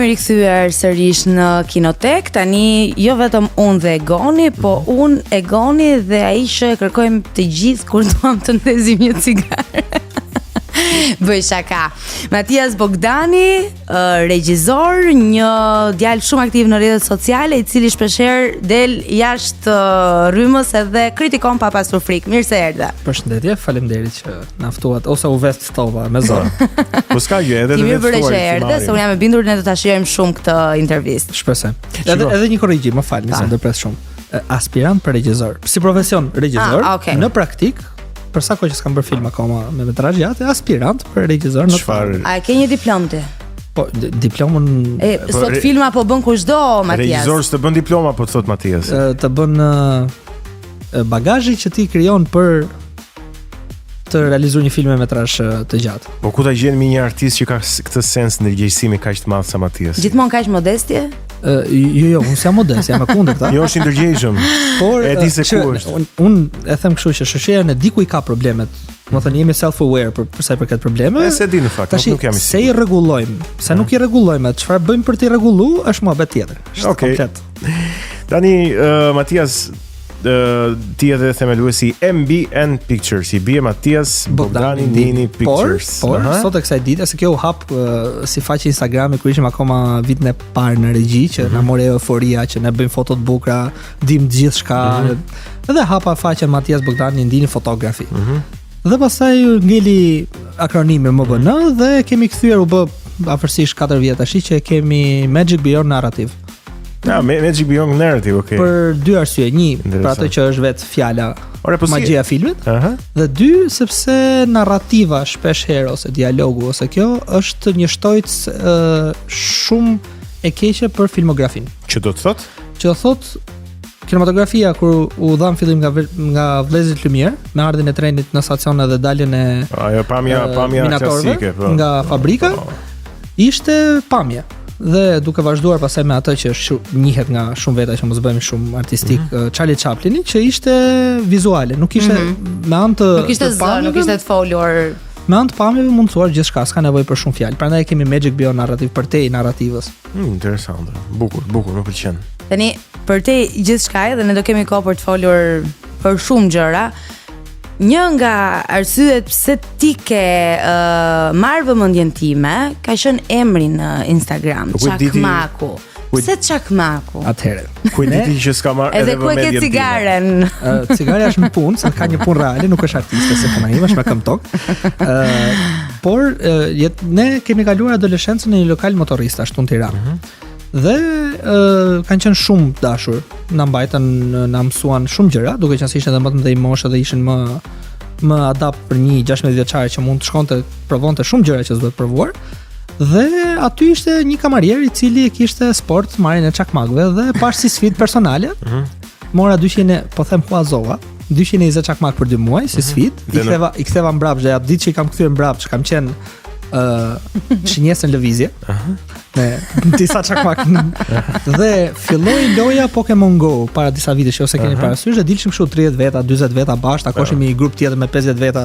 Jemi rikthyer sërish në Kinotek. Tani jo vetëm unë dhe Egoni, po unë, Egoni dhe Aisha kërkojmë të gjithë kur duam të ndezim një cigare. Bëj shaka. Matias Bogdani, regjisor, një djalë shumë aktiv në rrjetet sociale, i cili shpeshherë del jashtë rrymës edhe kritikon pa pasur frikë. Mirë se erdhe. Përshëndetje, faleminderit që na ftuat ose u vest stova me zor. Po s'ka gjë, edhe të vetë erdhe, se unë jam e bindur ne do ta shijojmë shumë këtë intervistë. Shpresoj. Edhe një korrigjim, më falni se ndërpres shumë. Aspirant për regjisor. Si profesion regjisor, okay. Në praktik për sa kohë që s'kam bërë film akoma me metrazh gjatë, aspirant për regjisor në çfarë? A ke një diplomë ti? Po, diplomën sot filma po bën kushdo, Matias. Regjisor s'të bën diploma, po thot Matias. Të bën bagazhi që ti krijon për të realizuar një film me metrazh të gjatë. Po ku ta gjen një artist që ka këtë sens ndërgjegjësimi kaq të madh sa Matias? Gjithmonë kaq modestje? Jo, unë jam modest, jam e kundërta. Jo, është i ndërgjegjshëm. Por e di se ku është. Unë e them kështu që shoqëria në diku i ka problemet. Do të thënë jemi self-aware për sa i përket problemeve. Se di në fakt, nuk jam i sigurt. Se i rregullojmë, se nuk i rregullojmë, çfarë bëjmë për t'i rregulluar është mohabet tjetër. Është komplet. Tani Matias ti edhe themeluesi MBN Pictures, i bie Matias Bogdani Nini Pictures. Por sot e kësaj dite, se kjo u hap si faqe Instagrami kur ishim akoma vitin e parë në regji, që na mori euforia që ne bëjmë foto të bukura, dim gjithçka. Edhe hapa faqen Matias Bogdani Nini Photography. Dhe pastaj ngeli akronimi MBN dhe kemi kthyer u bë afërsisht 4 vjet tash që kemi Magic Beyond Narrative. Ja, Magic Beyond Narrative, okay. Për dy arsye. Një, për atë që është vetë fjala, magjia e filmit. Dhe dy, sepse narrativa shpesh herë ose dialogu ose kjo është një shtojtës shumë e keqe për filmografin. Që do të thot? Që do thot kinematografia kur u dhan fillim nga vëllezërit Lumière, me ardhin e trenit në stacion edhe daljen e pamja klasike, po. Nga fabrika, ishte pamje. Dhe duke vazhduar pasaj me atë që njihet nga shumë veta që mos bëjmë shumë artistik, Charlie Chaplini, që ishte vizuale, nuk ishte me anë të nuk ishte zë, nuk ishte të folur. Me anë të pamjeve mundësuar gjithçka, s'ka nevojë për shumë fjalë. Prandaj kemi Magic Beyond Narrative për te i narrativës. Interesante. Bukur, më pëlqen. Tani për te gjithçka dhe ne do kemi kohë për të folur për shumë gjëra. Një nga arsyet pse ti ke marrë vëmendjen time ka qenë emri në Instagram, Çakmaku. Pse Çakmaku? Atëherë. Ku diti që s'ka marrë edhe ku e ke cigaren? Cigareja është në punë, se ka një punë reale, nuk është artiste se puna ime, është me këmbtok. Por ne kemi kaluar adoleshencën në një lokal motorista ashtu në Tiranë. Dhe kanë qenë shumë dashur. Na mbajtën, na mësuan shumë gjëra, duke qenë se ishin edhe më të mëdhenj moshë dhe ishin më adapt për një 16 vjeçare që mund të shkonte provonte shumë gjëra që s'do të provuar. Dhe aty ishte një kamarier i cili kishte sport marrjen e çakmakëve dhe pash si sfidë personale. Mora 200, po them huazova, 220 çakmak për 2 muaj si sfidë. I ktheva mbrapsht, dhe atë ditë që i kam kthyer mbrapsht, kam qenë shinjesën lëvizje me disa çakmak. Dhe filloi loja Pokemon Go para disa vitesh, ose keni parasysh, dhe dilshim kështu 30 veta, 40 veta bashkë, takoshim një grup tjetër me 50 veta.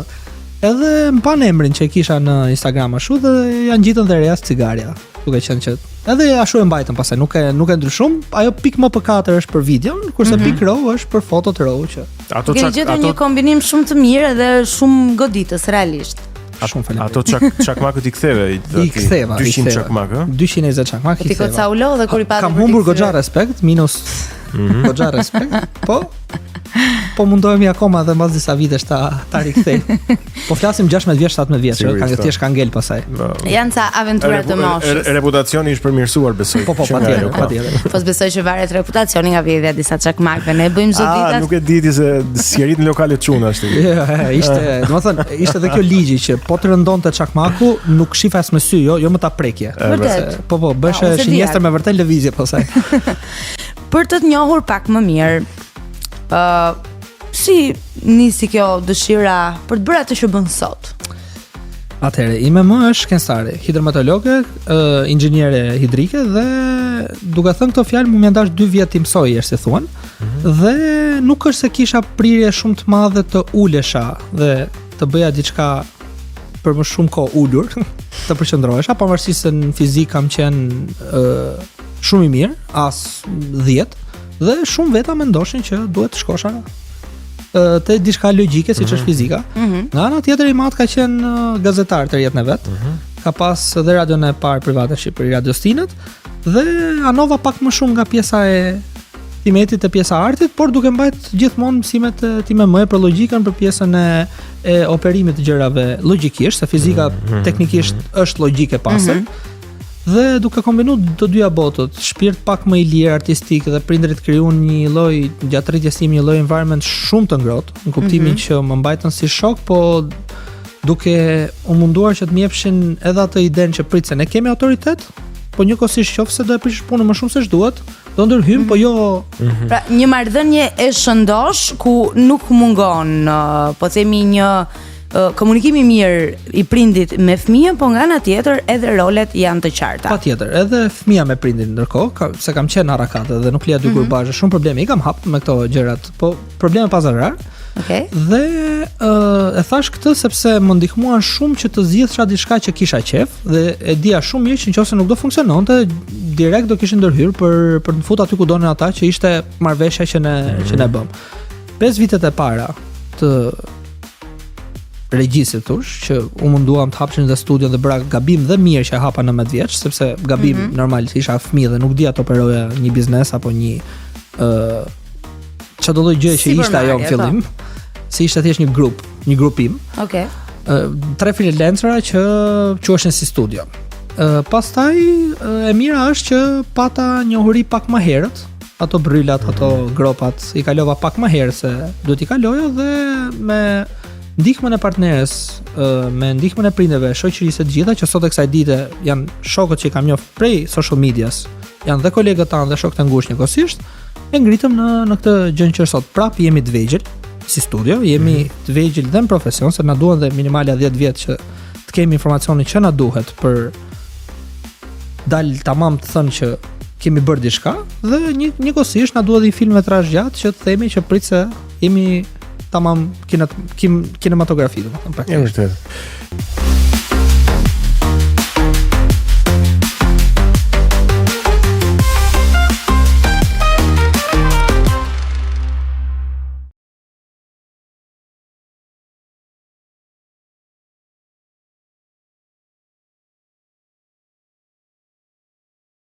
Edhe mban emrin që kisha në Instagram ashtu dhe janë gjitën dhe rejas cigaria. Duke qenë që edhe ashtu e mbajtën, pastaj nuk e ndryshum. Ajo pik më për 4 është për videon, kurse pik row është për fotot row që. Keni gjetur një kombinim shumë të mirë dhe shumë goditës realisht. Ato çakmakët i ktheve, i ktheva 200 çakmak, 220 çakmak i ktheva. Ti goca u lodh dhe kur i pati. Kam humbur goxha respekt, minus goxha respekt. Po mundohemi akoma edhe mbas disa vitesh ta rikthej. Po flasim 16 vjeç, 17 vjeç, thjesht ka ngel pasaj. Janë ca aventura të moshës. Reputacioni është përmirësuar, besoj. Po patjetër. Po besoj që varet reputacioni nga vjedhja disa çakmakëve. Ne bëjmë çdo ditë. Nuk e diti se sjerit në lokale çuna ashtu. Ishte, domethënë, ishte edhe kjo ligji që po të rëndonte çakmaku, nuk shifas me sy, jo më ta prekje. Po, bësh shinjestër me vërtet lëvizje pasaj. Për të njohur pak më mirë, si nisi kjo dëshira për të bërë atë që bën sot? Atëherë, ime më është shkencëtare, hidrometeorologe, inxhiniere hidrike dhe duke thënë këto fjalë më ndash 2 vjet të mësoj, si thuan. Dhe nuk është se kisha prirje shumë të madhe të ulesha dhe të bëja diçka për më shumë kohë ulur të përqendrohesha, pavarësisht se në fizikë kam qenë shumë i mirë, as 10, dhe shumë veta mendoshin që duhet të shkosha te diçka logjike siç është fizika. Nga ana tjetër i mat ka qenë gazetar të jetën e vet. Ka pas dhe radion e parë private në Shqipëri, Radio Stinët, dhe anova pak më shumë nga pjesa e timetit e pjesa artit, por duke mbajt gjithmonë mësimet time më për logjikën, për pjesën e operimit të gjërave logjikisht, se fizika teknikisht është logjike pastër. Dhe duke kombinuar të dyja botët, shpirt pak më i lirë artistik dhe prindrit krijuan një lloj gjatë rritjes time, një lloj environment shumë të ngrohtë, në kuptimin që më mbajtën si shok, po duke u munduar që të më jepshin edhe atë idenë që pritse ne kemi autoritet, po njëkohësisht qofse do e prishësh punën më shumë se ç'duhet, do ndërhym, po jo. Pra, një marrëdhënie e shëndosh ku nuk mungon, po themi një komunikimi mirë i prindit me fëmijën, po nga ana tjetër edhe rolet janë të qarta. Patjetër, edhe fëmia me prindin ndërkohë, se kam qenë arrakate dhe nuk lija dy kurbazhe, shumë probleme i kam hap me këto gjërat, po probleme pa zarar. Okej. Dhe e thash këtë sepse më ndihmuan shumë që të zgjidhsha diçka që kisha qef, dhe e dija shumë mirë që nëse nuk do funksiononte, direkt do kishin ndërhyr për të futur aty ku donin ata, që ishte marrveshja që ne bëm. 5 vitet e para të regjisë tush, që u munduam të hapshin dhe studion dhe bëra gabim dhe mirë që e hapa në 19 vjeç, sepse gabim normal isha fëmijë dhe nuk dija të operoja një biznes apo një çdo lloj gjë që ishte ajo në fillim, si ishte thjesht një grupim. Okej. 3 freelancera që quheshin si studio. Pastaj e mira është që pata njohuri pak më herët, ato brylat, ato gropat i kalova pak më herë se duhet i kaloja, dhe me ndihmën e partneres, me ndihmën e prindërve, shoqërisë të gjitha që sot e kësaj dite janë shokët që i kam njohur prej social medias, janë dhe kolegët tanë dhe shokët e ngushtë njëkohësisht, e ngritëm në këtë gjë që sot prap jemi të vegjël si studio, jemi të vegjël dhe në profesion, se na duan dhe minimale 10 vjet që të kemi informacionin që na duhet për dal tamam të thënë që kemi bërë diçka, dhe njëkohësisht na duhet dhe filmetrazh gjatë që të themi që prit se jemi tamam kinematografi, domethënë. Është vërtet.